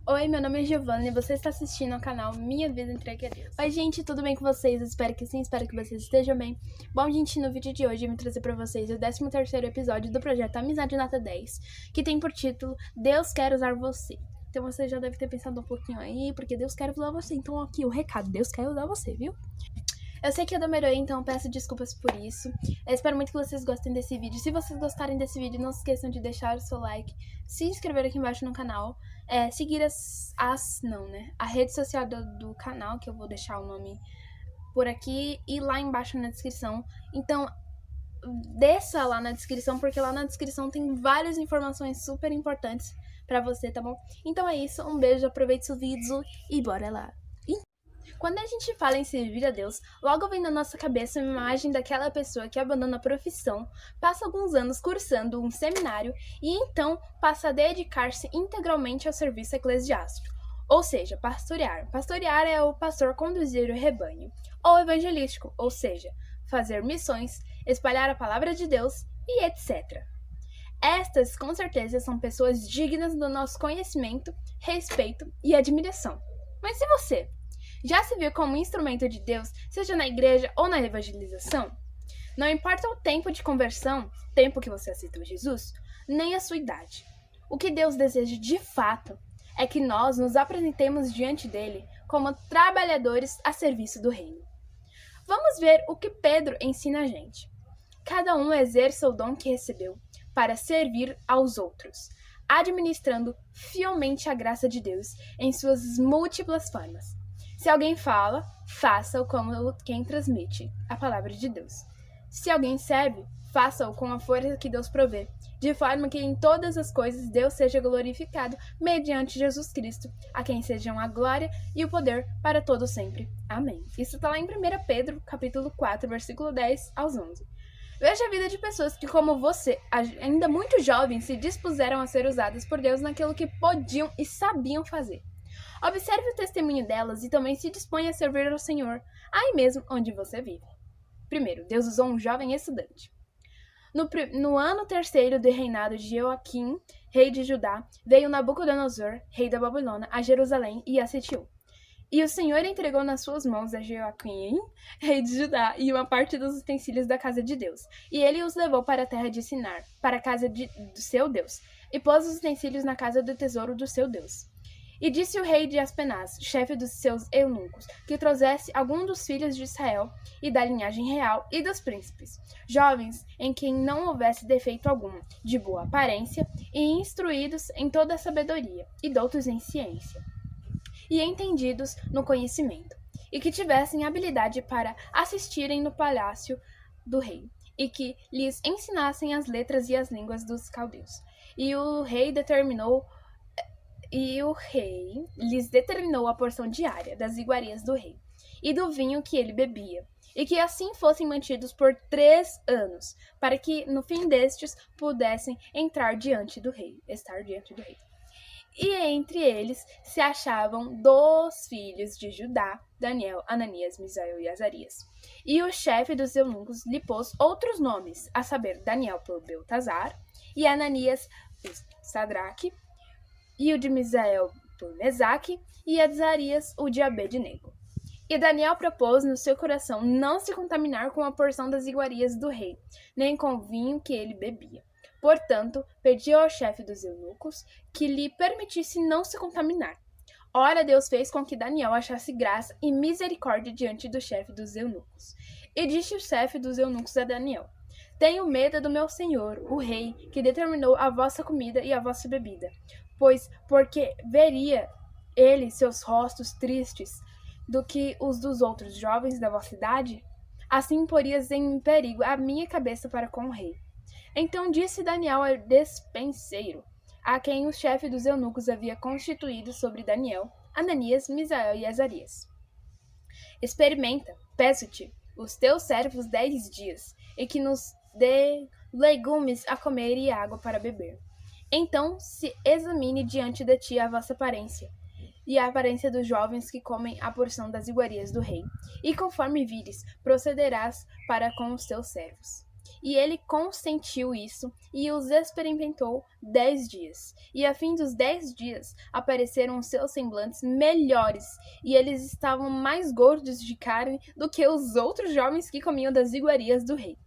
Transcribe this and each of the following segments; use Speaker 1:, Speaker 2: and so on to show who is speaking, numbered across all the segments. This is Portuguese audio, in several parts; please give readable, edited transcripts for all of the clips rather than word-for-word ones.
Speaker 1: Oi, meu nome é Giovanna e você está assistindo ao canal Minha Vida Entregue a Deus. Oi, gente, tudo bem com vocês? Eu espero que sim, espero que vocês estejam bem. Bom, gente, no vídeo de hoje eu vim trazer pra vocês o 13º episódio do projeto Amizade Nota 10, que tem por título Deus Quer Usar Você. Então você já deve ter pensado um pouquinho aí, porque Deus quer usar você. Então aqui o recado, Deus quer usar você, viu? Eu sei que eu demorei, então peço desculpas por isso. Eu espero muito que vocês gostem desse vídeo. Se vocês gostarem desse vídeo, não se esqueçam de deixar o seu like, se inscrever aqui embaixo no canal, seguir a rede social do canal, que eu vou deixar o nome por aqui e lá embaixo na descrição. Então, desça lá na descrição, porque lá na descrição tem várias informações super importantes pra você, tá bom? Então é isso, um beijo, aproveite o vídeo e bora lá! Quando a gente fala em servir a Deus, logo vem na nossa cabeça uma imagem daquela pessoa que abandona a profissão, passa alguns anos cursando um seminário e então passa a dedicar-se integralmente ao serviço eclesiástico, ou seja, pastorear. Pastorear é o pastor conduzir o rebanho, ou evangelístico, ou seja, fazer missões, espalhar a palavra de Deus e etc. Estas, com certeza, são pessoas dignas do nosso conhecimento, respeito e admiração. Mas e você? Já se viu como instrumento de Deus, seja na igreja ou na evangelização? Não importa o tempo de conversão, tempo que você aceitou Jesus, nem a sua idade. O que Deus deseja de fato é que nós nos apresentemos diante dele como trabalhadores a serviço do reino. Vamos ver o que Pedro ensina a gente. Cada um exerça o dom que recebeu para servir aos outros, administrando fielmente a graça de Deus em suas múltiplas formas. Se alguém fala, faça-o como quem transmite a palavra de Deus. Se alguém serve, faça-o com a força que Deus provê, de forma que em todas as coisas Deus seja glorificado mediante Jesus Cristo, a quem sejam a glória e o poder para todo sempre. Amém. Isso está lá em 1 Pedro, capítulo 4, versículo 10 aos 11. Veja a vida de pessoas que, como você, ainda muito jovens, se dispuseram a ser usadas por Deus naquilo que podiam e sabiam fazer. Observe o testemunho delas e também se disponha a servir ao Senhor, aí mesmo onde você vive. Primeiro, Deus usou um jovem estudante. No ano terceiro do reinado de Joaquim, rei de Judá, veio Nabucodonosor, rei da Babilônia, a Jerusalém e a sitiou. E o Senhor entregou nas suas mãos a Joaquim, rei de Judá, e uma parte dos utensílios da casa de Deus. E ele os levou para a terra de Sinar, para a casa do seu Deus, e pôs os utensílios na casa do tesouro do seu Deus. E disse o rei de Aspenaz, chefe dos seus eunucos, que trouxesse algum dos filhos de Israel e da linhagem real e dos príncipes, jovens em quem não houvesse defeito algum, de boa aparência e instruídos em toda a sabedoria e doutos em ciência, e entendidos no conhecimento, e que tivessem habilidade para assistirem no palácio do rei, e que lhes ensinassem as letras e as línguas dos caldeus. E o rei lhes determinou a porção diária das iguarias do rei e do vinho que ele bebia, e que assim fossem mantidos por 3 anos, para que no fim destes pudessem estar diante do rei. E entre eles se achavam 2 filhos de Judá, Daniel, Ananias, Misael e Azarias. E o chefe dos eunucos lhe pôs outros nomes, a saber, Daniel por Beltazar, e Ananias por Sadraque, e o de Misael por Mesaque, e Azarias o de Abednego. E Daniel propôs no seu coração não se contaminar com a porção das iguarias do rei, nem com o vinho que ele bebia. Portanto, pediu ao chefe dos eunucos que lhe permitisse não se contaminar. Ora, Deus fez com que Daniel achasse graça e misericórdia diante do chefe dos eunucos. E disse o chefe dos eunucos a Daniel: Tenho medo do meu senhor, o rei, que determinou a vossa comida e a vossa bebida, porque veria ele seus rostos tristes do que os dos outros jovens da vossa idade? Assim porias em perigo a minha cabeça para com o rei. Então disse Daniel ao despenseiro, a quem o chefe dos eunucos havia constituído sobre Daniel, Ananias, Misael e Azarias: Experimenta, peço-te, os teus servos 10 dias, e que nos dê legumes a comer e água para beber. Então se examine diante de ti a vossa aparência, e a aparência dos jovens que comem a porção das iguarias do rei, e conforme vires, procederás para com os teus servos. E ele consentiu isso e os experimentou 10 dias. E a fim dos 10 dias apareceram os seus semblantes melhores, e eles estavam mais gordos de carne do que os outros jovens que comiam das iguarias do rei.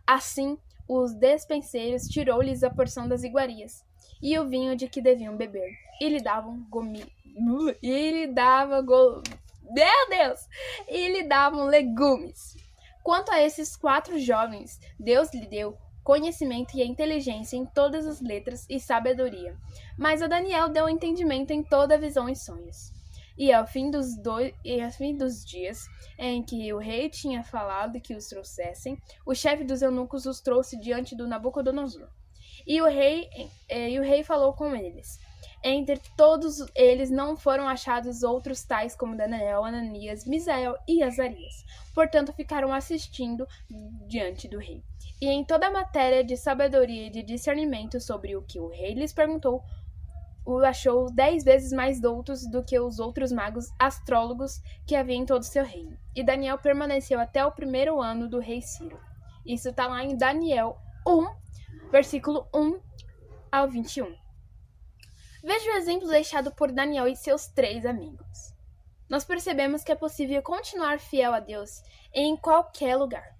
Speaker 1: Assim, os despenseiros tirou-lhes a porção das iguarias e o vinho de que deviam beber, e lhe davam Meu Deus! E lhe davam legumes. Quanto a esses 4 jovens, Deus lhe deu conhecimento e inteligência em todas as letras e sabedoria. Mas a Daniel deu entendimento em toda visão e sonhos. E ao fim dos dias em que o rei tinha falado que os trouxessem, o chefe dos eunucos os trouxe diante do Nabucodonosor. E o rei falou com eles. Entre todos eles não foram achados outros tais como Daniel, Ananias, Misael e Azarias. Portanto, ficaram assistindo diante do rei. E em toda a matéria de sabedoria e de discernimento sobre o que o rei lhes perguntou, o achou 10 vezes mais doutos do que os outros magos astrólogos que havia em todo o seu reino. E Daniel permaneceu até o 1º ano do rei Ciro. Isso está lá em Daniel 1, versículo 1 ao 21. Veja o exemplo deixado por Daniel e seus 3 amigos. Nós percebemos que é possível continuar fiel a Deus em qualquer lugar.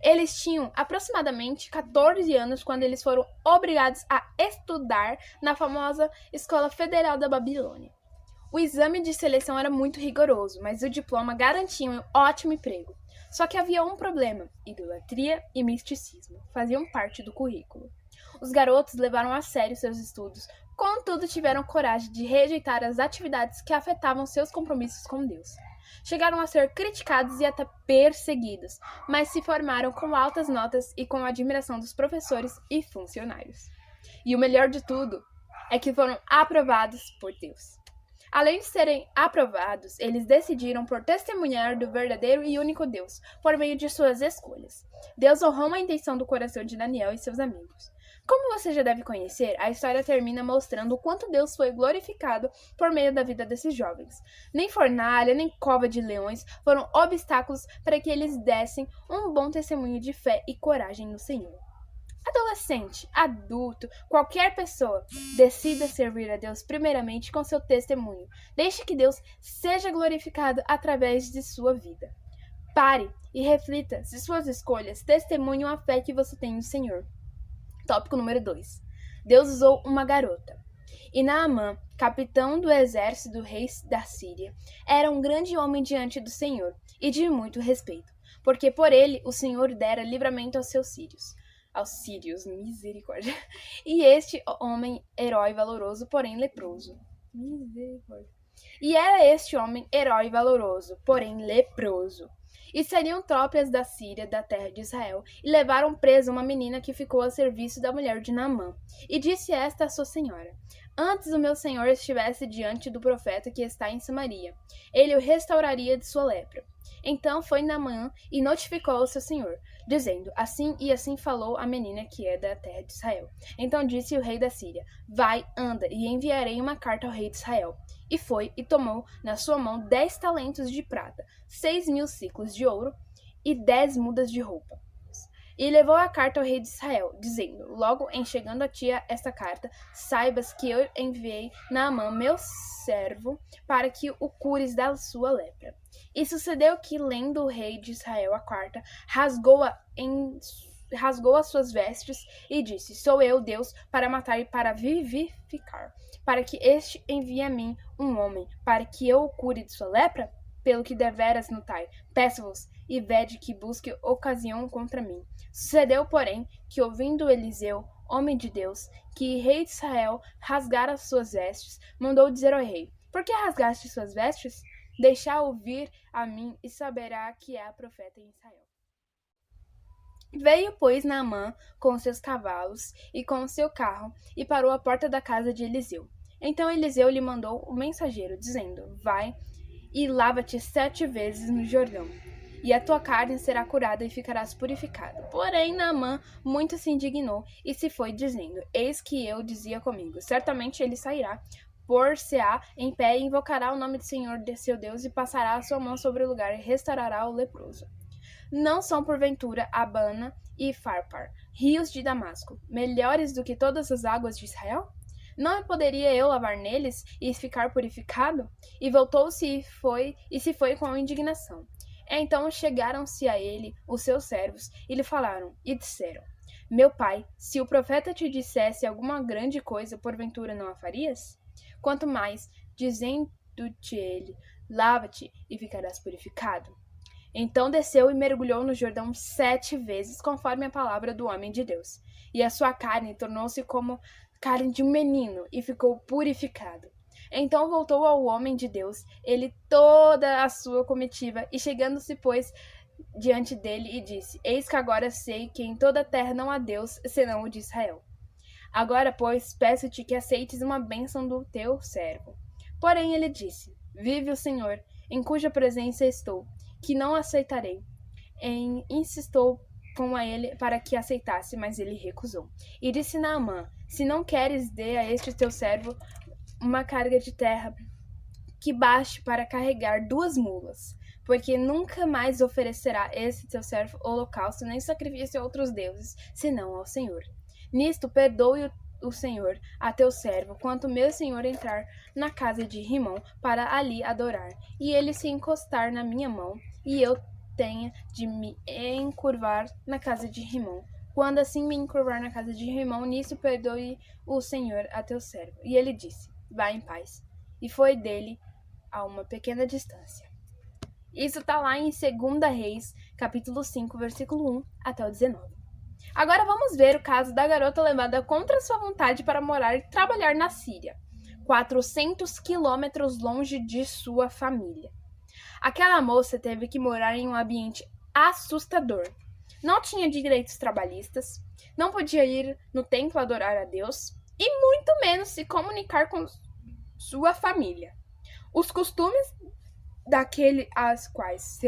Speaker 1: Eles tinham aproximadamente 14 anos quando eles foram obrigados a estudar na famosa Escola Federal da Babilônia. O exame de seleção era muito rigoroso, mas o diploma garantia um ótimo emprego. Só que havia um problema: idolatria e misticismo faziam parte do currículo. Os garotos levaram a sério seus estudos, contudo tiveram coragem de rejeitar as atividades que afetavam seus compromissos com Deus. Chegaram a ser criticados e até perseguidos, mas se formaram com altas notas e com a admiração dos professores e funcionários. E o melhor de tudo é que foram aprovados por Deus. Além de serem aprovados, eles decidiram por testemunhar do verdadeiro e único Deus, por meio de suas escolhas. Deus honrou a intenção do coração de Daniel e seus amigos. Como você já deve conhecer, a história termina mostrando o quanto Deus foi glorificado por meio da vida desses jovens. Nem fornalha, nem cova de leões foram obstáculos para que eles dessem um bom testemunho de fé e coragem no Senhor. Adolescente, adulto, qualquer pessoa, decida servir a Deus primeiramente com seu testemunho. Deixe que Deus seja glorificado através de sua vida. Pare e reflita se suas escolhas testemunham a fé que você tem no Senhor. Tópico número 2. Deus usou uma garota. E Naamã, capitão do exército do rei da Síria, era um grande homem diante do Senhor e de muito respeito, porque por ele o Senhor dera livramento aos sírios, misericórdia. E este homem, herói valoroso, porém leproso. Misericórdia. E era este homem, herói valoroso, porém leproso. E saíram tropas da Síria, da terra de Israel, e levaram presa uma menina que ficou a serviço da mulher de Naamã. E disse esta a sua senhora: antes o meu senhor estivesse diante do profeta que está em Samaria, ele o restauraria de sua lepra. Então foi Naamã e notificou ao seu senhor, dizendo: assim e assim falou a menina que é da terra de Israel. Então disse o rei da Síria: vai, anda, e enviarei uma carta ao rei de Israel. E foi, e tomou na sua mão 10 talentos de prata, 6.000 siclos de ouro e 10 mudas de roupa. E levou a carta ao rei de Israel, dizendo: logo em chegando a ti esta carta, saibas que eu enviei Naamã, meu servo, para que o cures da sua lepra. E sucedeu que, lendo o rei de Israel a carta, rasgou as suas vestes e disse: sou eu, Deus, para matar e para vivificar, para que este envie a mim um homem, para que eu o cure de sua lepra? Pelo que deveras notai, peço-vos, e vede que busque ocasião contra mim. Sucedeu, porém, que ouvindo Eliseu, homem de Deus, que rei de Israel rasgara as suas vestes, mandou dizer ao rei: por que rasgaste suas vestes? Deixá ouvir a mim, e saberá que é a profeta em Israel. Veio, pois, Naamã com seus cavalos e com o seu carro, e parou à porta da casa de Eliseu. Então Eliseu lhe mandou o mensageiro, dizendo: vai e lava-te 7 vezes no Jordão, e a tua carne será curada e ficarás purificado. Porém, Naamã muito se indignou e se foi, dizendo: eis que eu dizia comigo: certamente ele sairá, pôr-se-á em pé e invocará o nome do Senhor de seu Deus, e passará a sua mão sobre o lugar e restaurará o leproso. Não são porventura Abana e Farpar, rios de Damasco, melhores do que todas as águas de Israel? Não poderia eu lavar neles e ficar purificado? E voltou-se se foi com indignação. Então chegaram-se a ele os seus servos e lhe falaram e disseram: Meu pai, se o profeta te alguma grande coisa, porventura não a farias? Quanto mais, dizendo-te ele: Lava-te e ficarás purificado. Então desceu e mergulhou no Jordão 7 vezes, conforme a palavra do homem de Deus. E a sua carne tornou-se como carne de um menino, e ficou purificado. Então voltou ao homem de Deus, ele toda a sua comitiva, e chegando-se, pois, diante dele, e disse: Eis que agora sei que em toda a terra não há Deus, senão o de Israel. Agora, pois, peço-te que aceites uma bênção do teu servo. Porém ele disse: Vive o Senhor, em cuja presença estou, que não aceitarei. Insistou com ele para que aceitasse, mas ele recusou. E disse Naamã: Se não queres, dê a este teu servo uma carga de terra que baste para carregar 2 mulas, porque nunca mais oferecerá esse teu servo holocausto nem sacrifício a outros deuses, senão ao Senhor. Nisto perdoe o Senhor a teu servo, quanto meu senhor entrar na casa de Rimão para ali adorar, e ele se encostar na minha mão, e eu tenha de me encurvar na casa de Rimão. Quando assim me encurvar na casa de Rimão, nisso perdoe o Senhor a teu servo. E ele disse: Vá em paz. E foi dele a uma pequena distância. Isso está lá em 2 Reis, capítulo 5, versículo 1 até o 19. Agora vamos ver o caso da garota levada contra sua vontade para morar e trabalhar na Síria, 400 quilômetros longe de sua família. Aquela moça teve que morar em um ambiente assustador. Não tinha direitos trabalhistas, não podia ir no templo adorar a Deus e muito menos se comunicar com sua família. Os costumes daquele às quais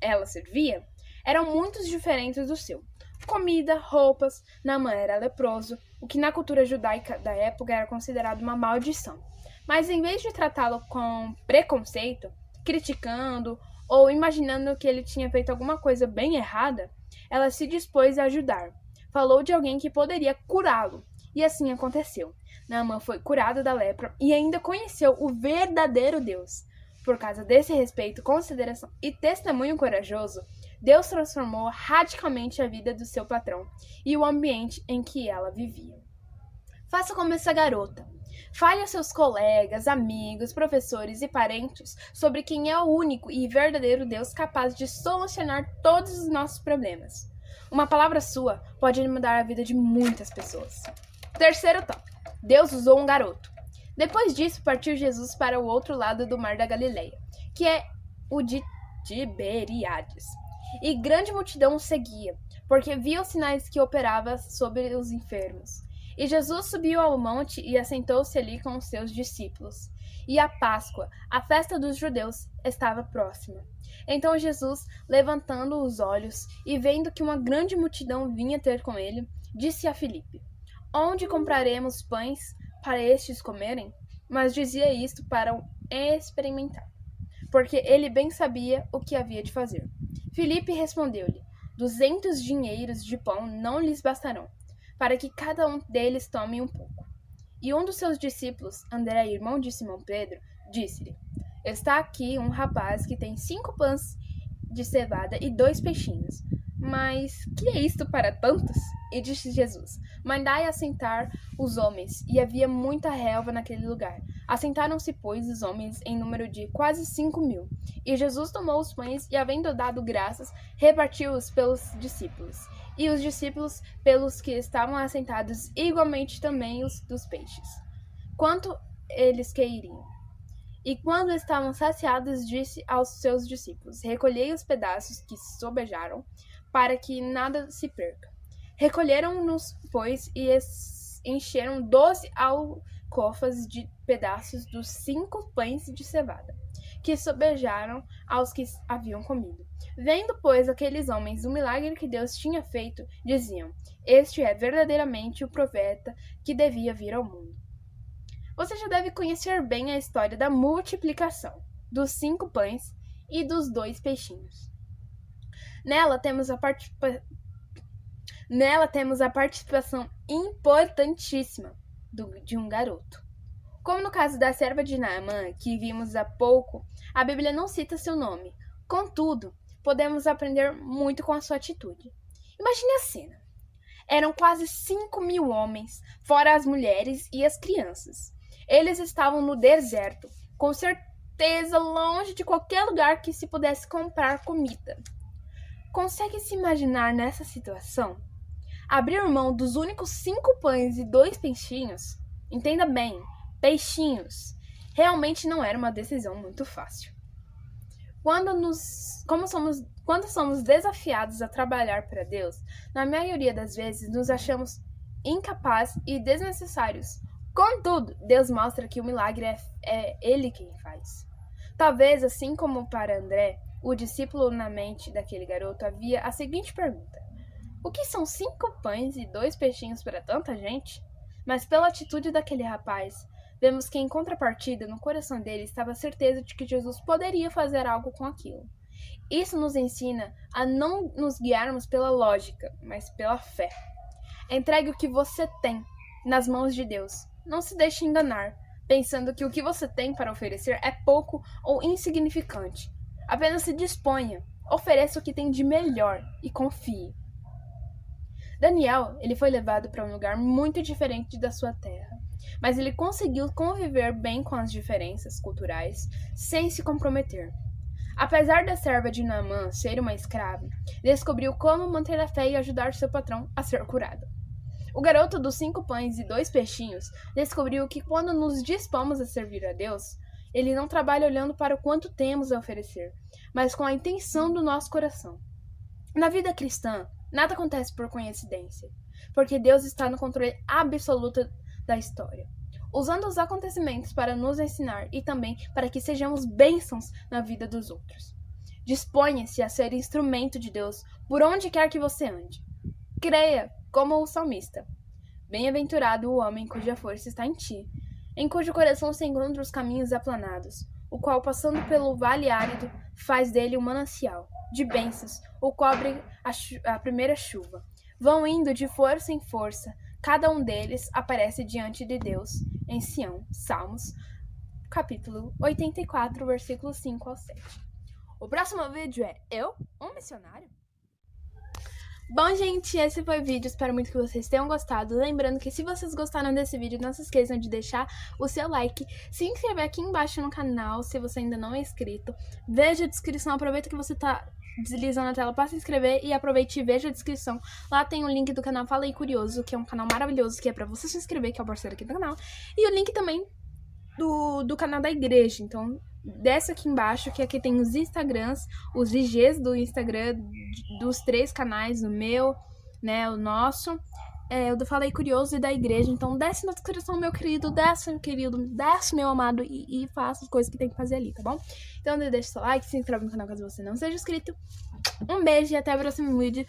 Speaker 1: ela servia eram muito diferentes do seu. Comida, roupas, Naamã era leproso, o que na cultura judaica da época era considerado uma maldição. Mas em vez de tratá-lo com preconceito, criticando ou imaginando que ele tinha feito alguma coisa bem errada, ela se dispôs a ajudar. Falou de alguém que poderia curá-lo, e assim aconteceu. Naamã foi curado da lepra e ainda conheceu o verdadeiro Deus. Por causa desse respeito, consideração e testemunho corajoso, Deus transformou radicalmente a vida do seu patrão e o ambiente em que ela vivia. Faça como essa garota. Fale aos seus colegas, amigos, professores e parentes sobre quem é o único e verdadeiro Deus capaz de solucionar todos os nossos problemas. Uma palavra sua pode mudar a vida de muitas pessoas. Terceiro tópico. Deus usou um garoto. Depois disso, partiu Jesus para o outro lado do mar da Galileia, que é o de Tiberíades. E grande multidão o seguia, porque via os sinais que operava sobre os enfermos. E Jesus subiu ao monte e assentou-se ali com os seus discípulos. E a Páscoa, a festa dos judeus, estava próxima. Então Jesus, levantando os olhos e vendo que uma grande multidão vinha ter com ele, disse a Filipe: Onde compraremos pães para estes comerem? Mas dizia isto para experimentar, porque ele bem sabia o que havia de fazer. Filipe respondeu-lhe: 200 dinheiros de pão não lhes bastarão, para que cada um deles tome um pouco. E um dos seus discípulos, André, irmão de Simão Pedro, disse-lhe: Está aqui um rapaz que tem 5 pães de cevada e 2 peixinhos. Mas que é isto para tantos? E disse Jesus: Mandai assentar os homens. E havia muita relva naquele lugar. Assentaram-se, pois, os homens em número de quase 5.000. E Jesus tomou os pães e, havendo dado graças, repartiu-os pelos discípulos. E os discípulos pelos que estavam assentados, igualmente também os dos peixes, quanto eles queriam. E quando estavam saciados, disse aos seus discípulos: Recolhei os pedaços que sobejaram, para que nada se perca. Recolheram-nos, pois, e encheram 12 alcofas de pedaços dos 5 pães de cevada, que sobejaram aos que haviam comido. Vendo, pois, aqueles homens o milagre que Deus tinha feito, diziam: Este é verdadeiramente o profeta que devia vir ao mundo. Você já deve conhecer bem a história da multiplicação dos 5 pães e dos 2 peixinhos. Nela temos a participação importantíssima de um garoto. Como no caso da serva de Naamã, que vimos há pouco, a Bíblia não cita seu nome. Contudo, podemos aprender muito com a sua atitude. Imagine a cena. Eram quase 5.000 homens, fora as mulheres e as crianças. Eles estavam no deserto, com certeza longe de qualquer lugar que se pudesse comprar comida. Consegue se imaginar nessa situação? Abrir mão dos únicos 5 pães e 2 peixinhos? Entenda bem, peixinhos. Realmente não era uma decisão muito fácil. Quando somos desafiados a trabalhar para Deus, na maioria das vezes nos achamos incapazes e desnecessários. Contudo, Deus mostra que o milagre é Ele quem faz. Talvez, assim como para André, o discípulo, na mente daquele garoto havia a seguinte pergunta: o que são 5 pães e 2 peixinhos para tanta gente? Mas pela atitude daquele rapaz, vemos que em contrapartida, no coração dele estava a certeza de que Jesus poderia fazer algo com aquilo. Isso nos ensina a não nos guiarmos pela lógica, mas pela fé. Entregue o que você tem nas mãos de Deus. Não se deixe enganar, pensando que o que você tem para oferecer é pouco ou insignificante. Apenas se disponha, ofereça o que tem de melhor e confie. Daniel, ele foi levado para um lugar muito diferente da sua terra, mas ele conseguiu conviver bem com as diferenças culturais sem se comprometer. Apesar da serva de Naamã ser uma escrava, descobriu como manter a fé e ajudar seu patrão a ser curado. O garoto dos 5 pães e 2 peixinhos descobriu que quando nos dispomos a servir a Deus, Ele não trabalha olhando para o quanto temos a oferecer, mas com a intenção do nosso coração. Na vida cristã, nada acontece por coincidência, porque Deus está no controle absoluto da história, usando os acontecimentos para nos ensinar e também para que sejamos bênçãos na vida dos outros. Disponha-se a ser instrumento de Deus por onde quer que você ande. Creia, como o salmista: bem-aventurado o homem cuja força está em ti, em cujo coração se encontram os caminhos aplanados, o qual, passando pelo vale árido, faz dele um manancial de bênçãos, o cobre a primeira chuva. Vão indo de força em força, cada um deles aparece diante de Deus em Sião. Salmos, capítulo 84, versículos 5 ao 7. O próximo vídeo é Eu, um missionário? Bom, gente, esse foi o vídeo, espero muito que vocês tenham gostado. Lembrando que se vocês gostaram desse vídeo, não se esqueçam de deixar o seu like, se inscrever aqui embaixo no canal, se você ainda não é inscrito. Veja a descrição, aproveita que você tá deslizando a tela para se inscrever e aproveite e veja a descrição. Lá tem o link do canal Fala aí Curioso, que é um canal maravilhoso, que é pra você se inscrever, que é o parceiro aqui do canal. E o link também do canal da igreja, então desce aqui embaixo, que aqui tem os Instagrams, os IGs do Instagram dos 3 canais, o meu, né, o nosso, o do Fala aí Curioso e da igreja. Então desce na descrição, meu querido, desce, meu amado, e faça as coisas que tem que fazer ali, tá bom? Então deixa seu like, se inscreve no canal caso você não seja inscrito. Um beijo e até o próximo vídeo.